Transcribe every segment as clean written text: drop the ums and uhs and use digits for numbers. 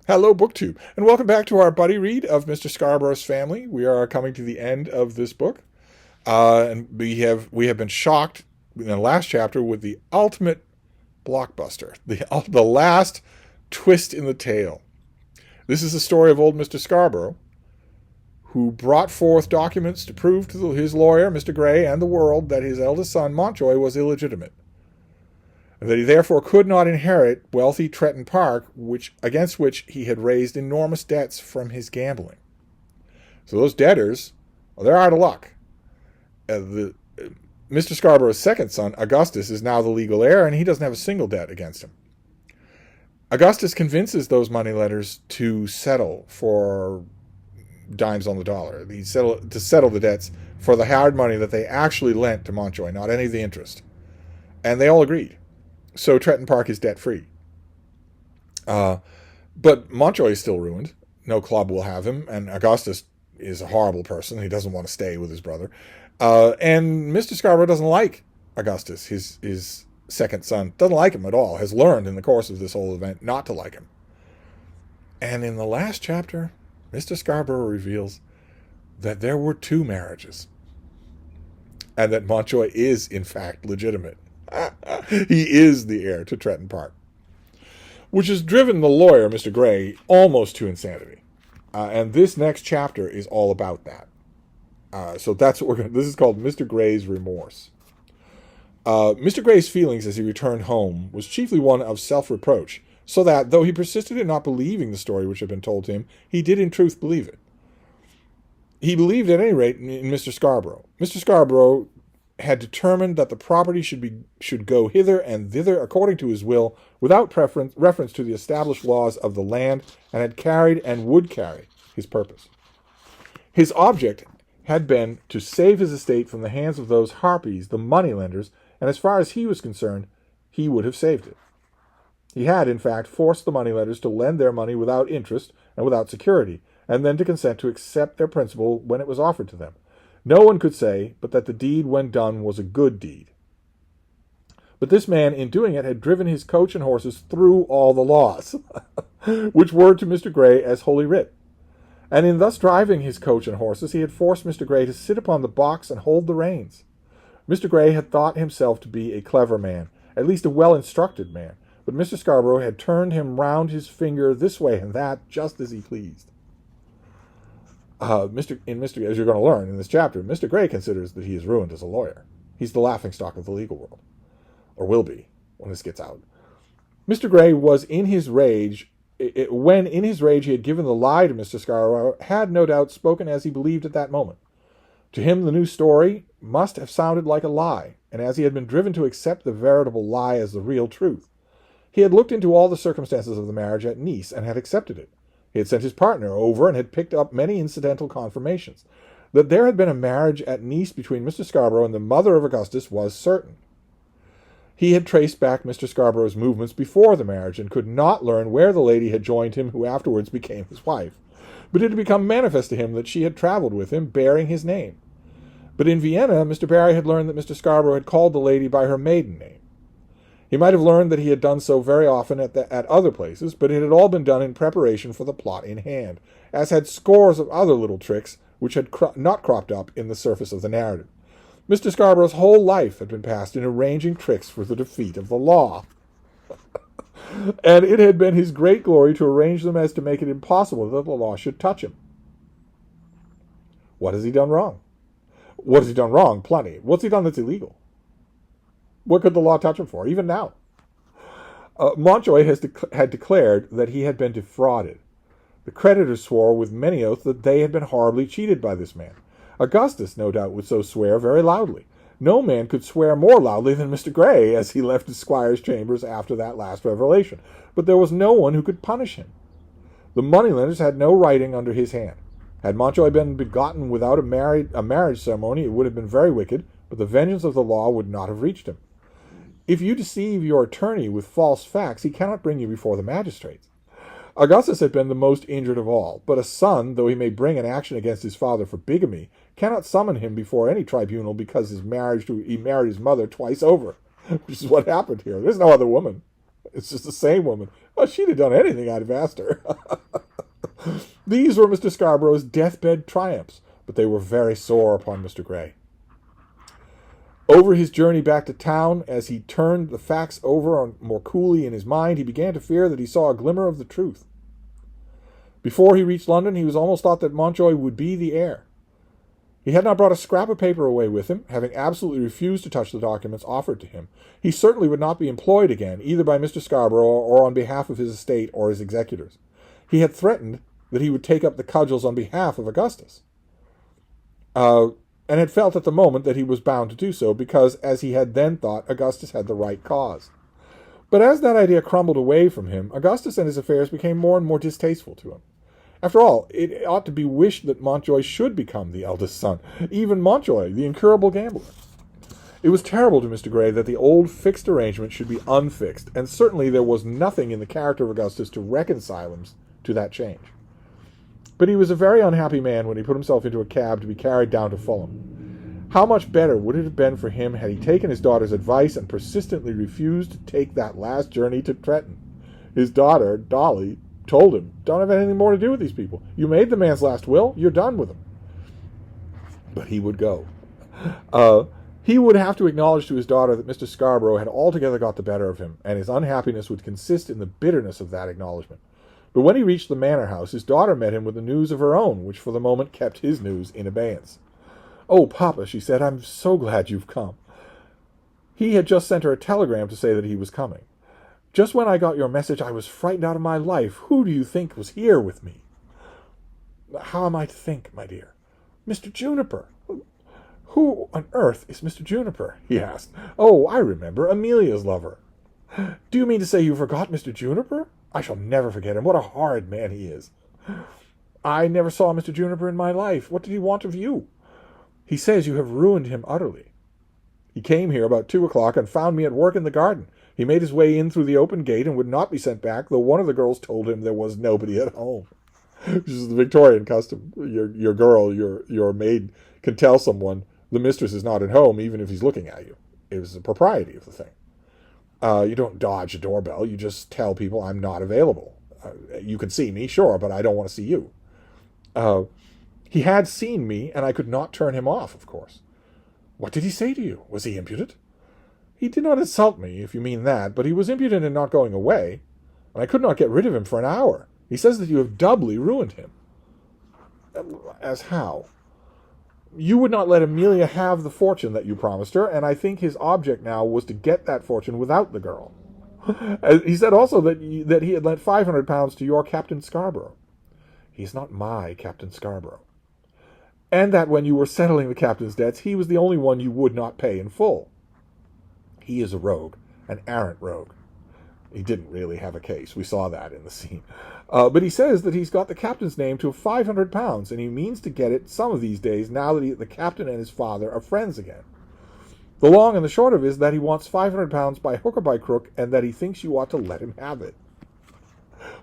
Hello, BookTube, and welcome back to our buddy read of Mr. Scarborough's Family. We are coming to the end of this book, and we have been shocked in the last chapter with the ultimate blockbuster, the last twist in the tale. This is the story of old Mr. Scarborough, who brought forth documents to prove to his lawyer, Mr. Gray, and the world that his eldest son, Montjoy, was illegitimate, and that he therefore could not inherit wealthy Tretton Park, against which he had raised enormous debts from his gambling. So those debtors, well, they're out of luck. Mr. Scarborough's second son, Augustus, is now the legal heir, and he doesn't have a single debt against him. Augustus convinces those moneylenders to settle for dimes on the dollar. To settle the debts for the hard money that they actually lent to Montjoy, not any of the interest. And they all agreed. So Tretton Park is debt-free. But Montjoy is still ruined. No club will have him, and Augustus is a horrible person. He doesn't want to stay with his brother. And Mr. Scarborough doesn't like Augustus, his second son. Doesn't like him at all. Has learned in the course of this whole event not to like him. And in the last chapter, Mr. Scarborough reveals that there were two marriages. And that Montjoy is, in fact, legitimate. He is the heir to Tretton Park, which has driven the lawyer, Mr. Gray, almost to insanity. And this next chapter is all about that. So that's what this is called Mr. Gray's Remorse. Mr. Gray's feelings as he returned home was chiefly one of self-reproach, so that, though he persisted in not believing the story which had been told to him, he did in truth believe it. He believed, at any rate, in Mr. Scarborough. Mr. Scarborough had determined that the property should go hither and thither according to his will, without reference to the established laws of the land, and had carried and would carry his purpose. His object had been to save his estate from the hands of those harpies, the moneylenders, and as far as he was concerned, he would have saved it. He had, in fact, forced the moneylenders to lend their money without interest and without security, and then to consent to accept their principal when it was offered to them. No one could say but that the deed, when done, was a good deed. But this man, in doing it, had driven his coach and horses through all the laws, which were to Mr. Gray as Holy Writ. And in thus driving his coach and horses, he had forced Mr. Gray to sit upon the box and hold the reins. Mr. Gray had thought himself to be a clever man, at least a well-instructed man, but Mr. Scarborough had turned him round his finger this way and that, just as he pleased. As you're going to learn in this chapter, Mr. Gray considers that he is ruined as a lawyer. He's the laughingstock of the legal world, or will be when this gets out. Mr. Gray was in his rage. When in his rage he had given the lie to Mr. Scarborough, had no doubt spoken as he believed at that moment. To him the new story must have sounded like a lie, and as he had been driven to accept the veritable lie as the real truth, he had looked into all the circumstances of the marriage at Nice and had accepted it. He had sent his partner over and had picked up many incidental confirmations. That there had been a marriage at Nice between Mr. Scarborough and the mother of Augustus was certain. He had traced back Mr. Scarborough's movements before the marriage and could not learn where the lady had joined him who afterwards became his wife. But it had become manifest to him that she had traveled with him, bearing his name. But in Vienna, Mr. Barry had learned that Mr. Scarborough had called the lady by her maiden name. He might have learned that he had done so very often at other places, but it had all been done in preparation for the plot in hand, as had scores of other little tricks which had not cropped up in the surface of the narrative. Mr. Scarborough's whole life had been passed in arranging tricks for the defeat of the law. And it had been his great glory to arrange them as to make it impossible that the law should touch him. What has he done wrong? What has he done wrong? Plenty. What's he done that's illegal? What could the law touch him for, even now? Montjoy had declared that he had been defrauded. The creditors swore with many oaths that they had been horribly cheated by this man. Augustus, no doubt, would so swear very loudly. No man could swear more loudly than Mr. Gray as he left his squire's chambers after that last revelation, but there was no one who could punish him. The moneylenders had no writing under his hand. Had Montjoy been begotten without a marriage ceremony, it would have been very wicked, but the vengeance of the law would not have reached him. If you deceive your attorney with false facts, he cannot bring you before the magistrates. Augustus had been the most injured of all, but a son, though he may bring an action against his father for bigamy, cannot summon him before any tribunal because he married his mother twice over, which is what happened here. There's no other woman. It's just the same woman. Well, she'd have done anything I'd have asked her. These were Mr. Scarborough's deathbed triumphs, but they were very sore upon Mr. Grey. Over his journey back to town, as he turned the facts over more coolly in his mind, he began to fear that he saw a glimmer of the truth. Before he reached London, he was almost thought that Mountjoy would be the heir. He had not brought a scrap of paper away with him, having absolutely refused to touch the documents offered to him. He certainly would not be employed again, either by Mr. Scarborough or on behalf of his estate or his executors. He had threatened that he would take up the cudgels on behalf of Augustus, and had felt at the moment that he was bound to do so, because, as he had then thought, Augustus had the right cause. But as that idea crumbled away from him, Augustus and his affairs became more and more distasteful to him. After all, it ought to be wished that Mountjoy should become the eldest son, even Mountjoy, the incurable gambler. It was terrible to Mr. Grey that the old fixed arrangement should be unfixed, and certainly there was nothing in the character of Augustus to reconcile him to that change. But he was a very unhappy man when he put himself into a cab to be carried down to Fulham. How much better would it have been for him had he taken his daughter's advice and persistently refused to take that last journey to Tretton? His daughter, Dolly, told him, "Don't have anything more to do with these people. You made the man's last will. You're done with him." But he would go. He would have to acknowledge to his daughter that Mr. Scarborough had altogether got the better of him, and his unhappiness would consist in the bitterness of that acknowledgment. But when he reached the manor house, his daughter met him with the news of her own, which for the moment kept his news in abeyance. "Oh, Papa," she said, "I'm so glad you've come." He had just sent her a telegram to say that he was coming. "Just when I got your message, I was frightened out of my life. Who do you think was here with me?" "How am I to think, my dear?" "Mr. Juniper." "Who on earth is Mr. Juniper?" he asked. "Oh, I remember, Amelia's lover." "Do you mean to say you forgot Mr. Juniper? I shall never forget him. What a horrid man he is." "I never saw Mr. Juniper in my life. What did he want of you?" "He says you have ruined him utterly. He came here about 2 o'clock and found me at work in the garden. He made his way in through the open gate and would not be sent back, though one of the girls told him there was nobody at home." Which is the Victorian custom. Your girl, your maid, can tell someone the mistress is not at home, even if he's looking at you. It was the propriety of the thing. You don't dodge a doorbell. You just tell people, "I'm not available. You can see me, sure, but I don't want to see you." He had seen me, and I could not turn him off, of course. "What did he say to you? Was he impudent?" "He did not insult me, if you mean that, but he was impudent in not going away, and I could not get rid of him for an hour. He says that you have doubly ruined him." "As how?" "You would not let Amelia have the fortune that you promised her, and I think his object now was to get that fortune without the girl. He said also that he had lent £500 to your Captain Scarborough." "He is not my Captain Scarborough." "And that when you were settling the captain's debts, he was the only one you would not pay in full." "He is a rogue, an arrant rogue." He didn't really have a case. We saw that in the scene. But he says that he's got the captain's name to £500, and he means to get it some of these days now that the captain and his father are friends again. The long and the short of it is that he wants £500 by hook or by crook, and that he thinks you ought to let him have it.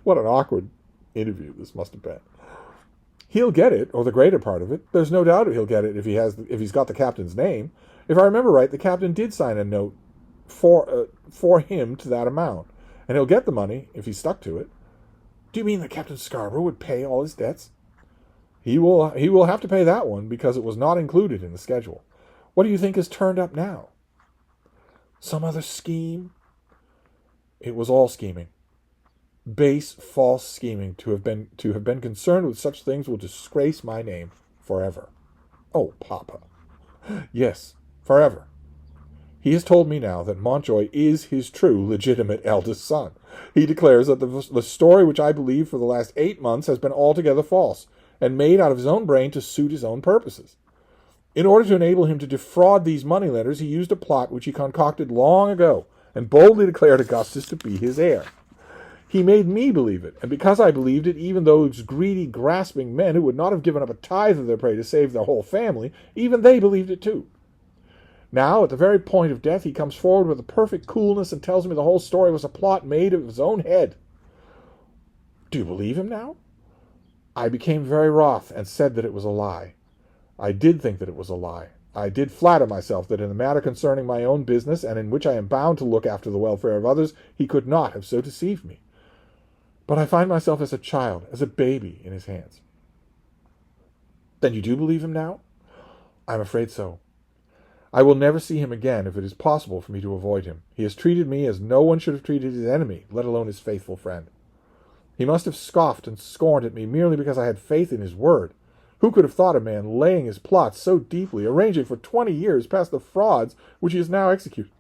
What an awkward interview this must have been. He'll get it, or the greater part of it. There's no doubt he'll get it if he's got the captain's name. If I remember right, the captain did sign a note for him to that amount, and he'll get the money if he's stuck to it." "Do you mean that Captain Scarborough would pay all his debts?" He will have to pay that one, because it was not included in the schedule. What do you think has turned up now?" "Some other scheme?" "It was all scheming. Base, false scheming. To have been concerned with such things will disgrace my name forever." "Oh, Papa." "Yes, forever. He has told me now that Mountjoy is his true, legitimate eldest son. He declares that the story which I believed for the last 8 months has been altogether false, and made out of his own brain to suit his own purposes. In order to enable him to defraud these moneylenders, he used a plot which he concocted long ago, and boldly declared Augustus to be his heir. He made me believe it, and because I believed it, even those greedy, grasping men who would not have given up a tithe of their prey to save their whole family, even they believed it too. Now, at the very point of death, he comes forward with a perfect coolness and tells me the whole story was a plot made of his own head. Do you believe him now?" I became very wroth and said that it was a lie. I did think that it was a lie. I did flatter myself that in a matter concerning my own business, and in which I am bound to look after the welfare of others, he could not have so deceived me. But I find myself as a child, as a baby, in his hands. Then you do believe him now? I am afraid so. I will never see him again if it is possible for me to avoid him. He has treated me as no one should have treated his enemy, let alone his faithful friend. He must have scoffed and scorned at me merely because I had faith in his word. Who could have thought a man laying his plots so deeply, arranging for 20 years past the frauds which he has now executed?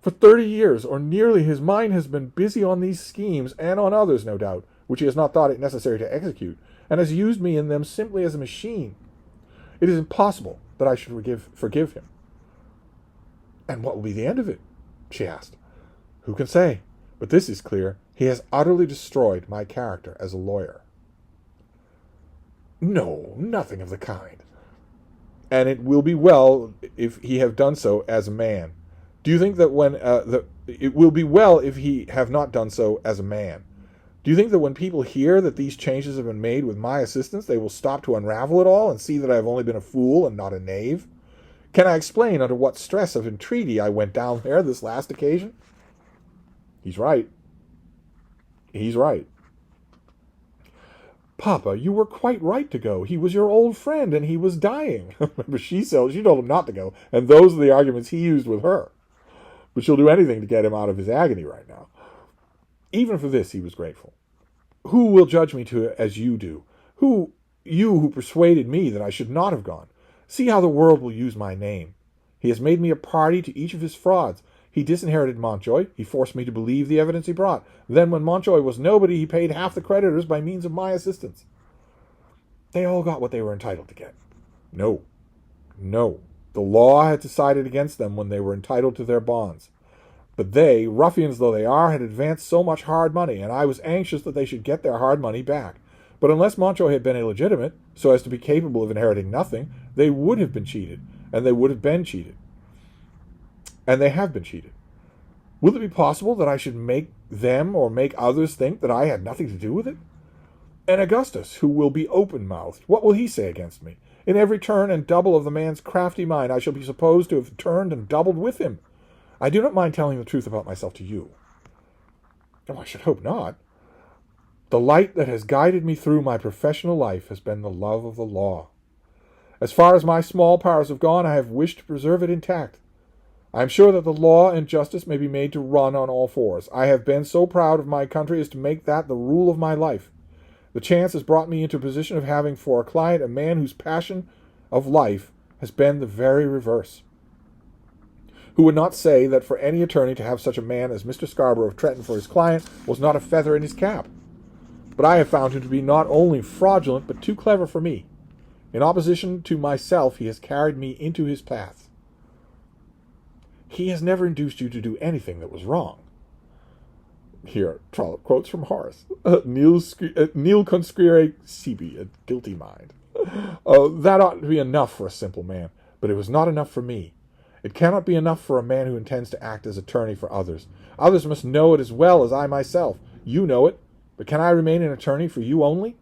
For 30 years, or nearly, his mind has been busy on these schemes, and on others, no doubt, which he has not thought it necessary to execute, and has used me in them simply as a machine. It is impossible that I should forgive him. And what will be the end of it? She asked. Who can say? But this is clear. He has utterly destroyed my character as a lawyer. No, nothing of the kind. And it will be well if he have done so as a man. Do you think that it will be well if he have not done so as a man? Do you think that when people hear that these changes have been made with my assistance, they will stop to unravel it all and see that I have only been a fool and not a knave? Can I explain under what stress of entreaty I went down there this last occasion? He's right. He's right. Papa, you were quite right to go. He was your old friend, and he was dying. Remember, she told him not to go, and those are the arguments he used with her. But she'll do anything to get him out of his agony right now. Even for this, he was grateful. Who will judge me as you do? You who persuaded me that I should not have gone. See how the world will use my name. He has made me a party to each of his frauds. He disinherited Montjoy. He forced me to believe the evidence he brought. Then, when Montjoy was nobody, he paid half the creditors by means of my assistance. They all got what they were entitled to get. No. The law had decided against them when they were entitled to their bonds. But they, ruffians though they are, had advanced so much hard money, and I was anxious that they should get their hard money back. But unless Montjoy had been illegitimate, so as to be capable of inheriting nothing, they would have been cheated, and they would have been cheated. And they have been cheated. Will it be possible that I should make them or make others think that I had nothing to do with it? And Augustus, who will be open-mouthed, what will he say against me? In every turn and double of the man's crafty mind, I shall be supposed to have turned and doubled with him. I do not mind telling the truth about myself to you. Oh, I should hope not. The light that has guided me through my professional life has been the love of the law. As far as my small powers have gone, I have wished to preserve it intact. I am sure that the law and justice may be made to run on all fours. I have been so proud of my country as to make that the rule of my life. The chance has brought me into a position of having for a client a man whose passion of life has been the very reverse. Who would not say that for any attorney to have such a man as Mr. Scarborough of Tretton for his client was not a feather in his cap? But I have found him to be not only fraudulent, but too clever for me. In opposition to myself, he has carried me into his path. He has never induced you to do anything that was wrong. Here, Trollope quotes from Horace. Nil conscriere sibi, a guilty mind. That ought to be enough for a simple man, but it was not enough for me. It cannot be enough for a man who intends to act as attorney for others. Others must know it as well as I myself. You know it, but can I remain an attorney for you only?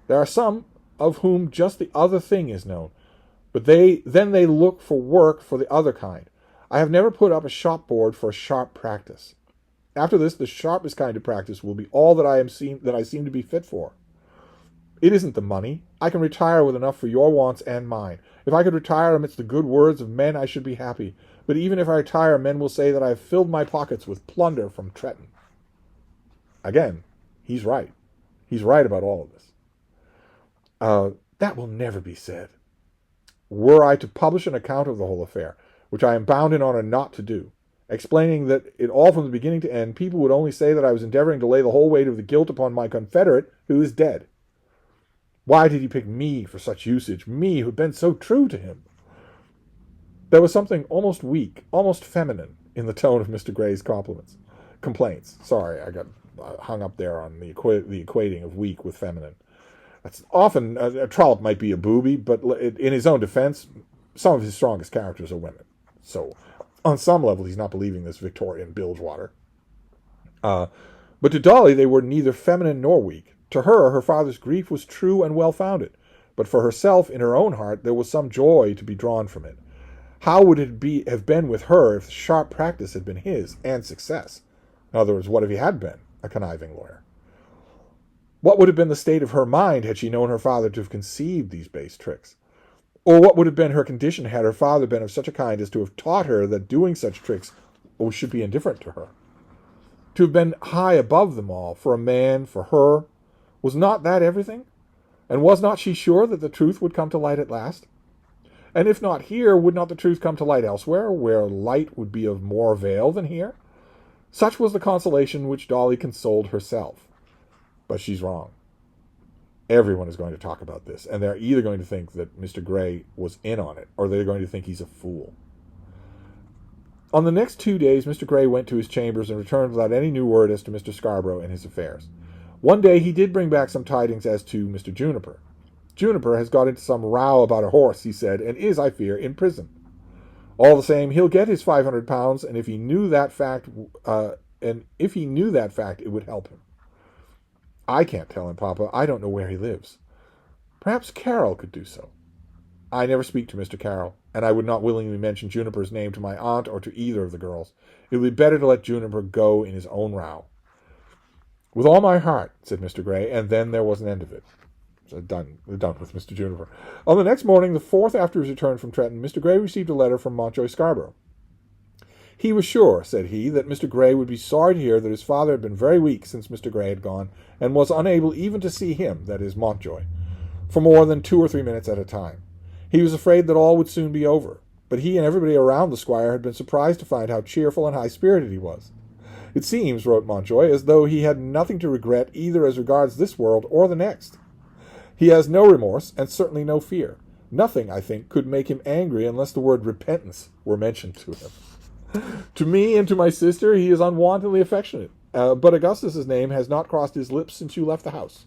There are some of whom just the other thing is known, but then they look for work for the other kind. I have never put up a shop board for a sharp practice. After this, the sharpest kind of practice will be all that I seem to be fit for. It isn't the money. I can retire with enough for your wants and mine. If I could retire amidst the good words of men, I should be happy. But even if I retire, men will say that I have filled my pockets with plunder from Tretton. Again, he's right. He's right about all of this. That will never be said. Were I to publish an account of the whole affair, which I am bound in honor not to do, explaining that it all from the beginning to end, people would only say that I was endeavoring to lay the whole weight of the guilt upon my confederate, who is dead. Why did he pick me for such usage, me who had been so true to him? There was something almost weak, almost feminine, in the tone of Mr. Gray's complaints. Sorry, I got hung up there on the equating of weak with feminine. That's often, Trollope might be a booby, but in his own defense, some of his strongest characters are women. So, on some level, he's not believing this Victorian bilgewater. But to Dolly, they were neither feminine nor weak. To her, her father's grief was true and well-founded. but for herself, in her own heart, there was some joy to be drawn from it. How would it have been with her if sharp practice had been his, and success? In other words, what if he had been a conniving lawyer? What would have been the state of her mind had she known her father to have conceived these base tricks? Or what would have been her condition had her father been of such a kind as to have taught her that doing such tricks should be indifferent to her? To have been high above them all, for a man, for her, was not that everything? And was not she sure that the truth would come to light at last? And if not here, would not the truth come to light elsewhere, where light would be of more avail than here? Such was the consolation which Dolly consoled herself. But she's wrong. Everyone is going to talk about this, and they're either going to think that Mr. Grey was in on it, or they're going to think he's a fool. On the next 2 days, Mr. Grey went to his chambers and returned without any new word as to Mr. Scarborough and his affairs. One day he did bring back some tidings as to Mr. Juniper. Juniper has got into some row about a horse, he said, and is, I fear, in prison. All the same, he'll get his £500, and if he knew that fact, it would help him. I can't tell him, Papa. I don't know where he lives. Perhaps Carroll could do so. I never speak to Mr. Carroll, and I would not willingly mention Juniper's name to my aunt or to either of the girls. It would be better to let Juniper go in his own row. With all my heart, said Mr. Grey, and then there was an end of it. So done with Mr. Juniper. On the next morning, the 4th after his return from Trenton, Mr. Grey received a letter from Montjoy Scarborough. He was sure, said he, that Mr. Grey would be sorry to hear that his father had been very weak since Mr. Grey had gone, and was unable even to see him, that is, Montjoy, for more than 2 or 3 minutes at a time. He was afraid that all would soon be over, but he and everybody around the squire had been surprised to find how cheerful and high-spirited he was. It seems, wrote Montjoy, as though he had nothing to regret either as regards this world or the next. He has no remorse, and certainly no fear. Nothing, I think, could make him angry unless the word repentance were mentioned to him. To me and to my sister he is unwontedly affectionate, but Augustus's name has not crossed his lips since you left the house.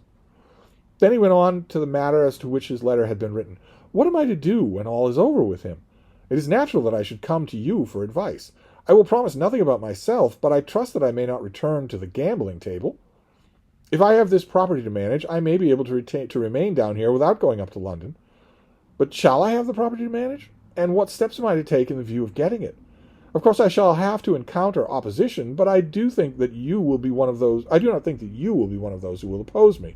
Then he went on to the matter as to which his letter had been written. What am I to do when all is over with him? It is natural that I should come to you for advice. I will promise nothing about myself, but I trust that I may not return to the gambling table. If I have this property to manage, I may be able to remain down here without going up to London. But shall I have the property to manage? And what steps am I to take in the view of getting it? Of course, I shall have to encounter opposition, but I do think that you will be one of those. I do not think that you will be one of those who will oppose me.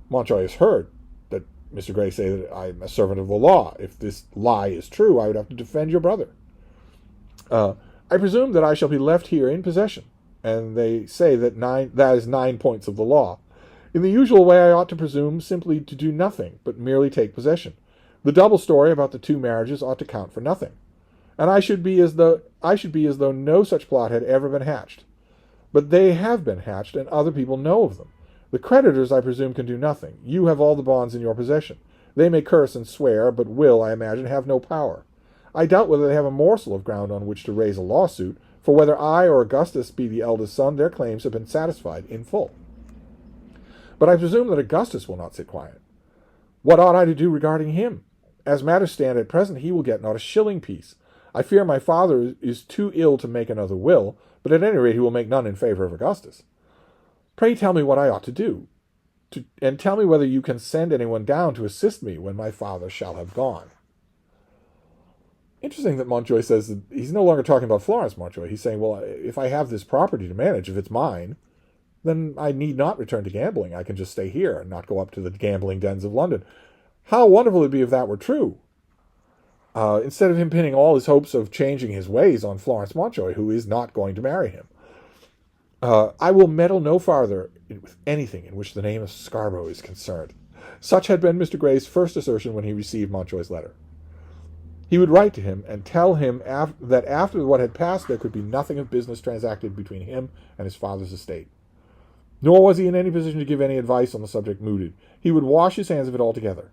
Montjoy has heard that Mr. Grey say that I am a servant of the law. If this lie is true, I would have to defend your brother. I presume that I shall be left here in possession, and they say that that is 9 points of the law. In the usual way, I ought to presume simply to do nothing, but merely take possession. The double story about the 2 marriages ought to count for nothing. And I should be as though no such plot had ever been hatched. But they have been hatched, and other people know of them. The creditors, I presume, can do nothing. You have all the bonds in your possession. They may curse and swear, but will, I imagine, have no power. I doubt whether they have a morsel of ground on which to raise a lawsuit, for whether I or Augustus be the eldest son, their claims have been satisfied in full. But I presume that Augustus will not sit quiet. What ought I to do regarding him? As matters stand at present, he will get not a shilling piece. I fear my father is too ill to make another will, but at any rate he will make none in favor of Augustus. Pray tell me what I ought to do, and tell me whether you can send anyone down to assist me when my father shall have gone. Interesting that Montjoy says that he's no longer talking about Florence Montjoy. He's saying, well, if I have this property to manage, if it's mine, then I need not return to gambling. I can just stay here and not go up to the gambling dens of London. How wonderful it would be if that were true. Instead of him pinning all his hopes of changing his ways on Florence Montjoy, who is not going to marry him. I will meddle no farther with anything in which the name of Scarborough is concerned. Such had been Mr. Grey's first assertion when he received Montjoy's letter. He would write to him and tell him that after what had passed there could be nothing of business transacted between him and his father's estate. Nor was he in any position to give any advice on the subject mooted. He would wash his hands of it altogether.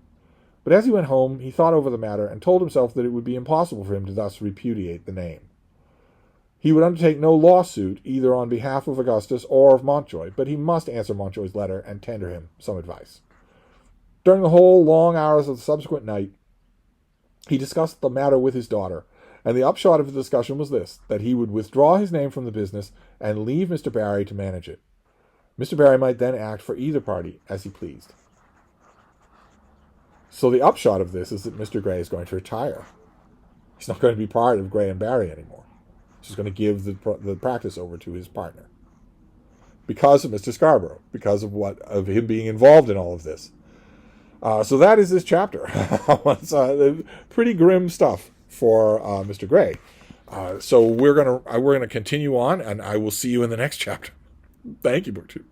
But as he went home, he thought over the matter and told himself that it would be impossible for him to thus repudiate the name. He would undertake no lawsuit either on behalf of Augustus or of Montjoy, but he must answer Montjoy's letter and tender him some advice. During the whole long hours of the subsequent night, he discussed the matter with his daughter, and the upshot of the discussion was this, that he would withdraw his name from the business and leave Mr. Barry to manage it. Mr. Barry might then act for either party as he pleased. So the upshot of this is that Mr. Grey is going to retire. He's not going to be part of Grey and Barry anymore. He's just going to give the practice over to his partner. Because of Mr. Scarborough. Because of him being involved in all of this. So that is this chapter. It's pretty grim stuff for Mr. Grey. So we're gonna continue on, and I will see you in the next chapter. Thank you, BookTube.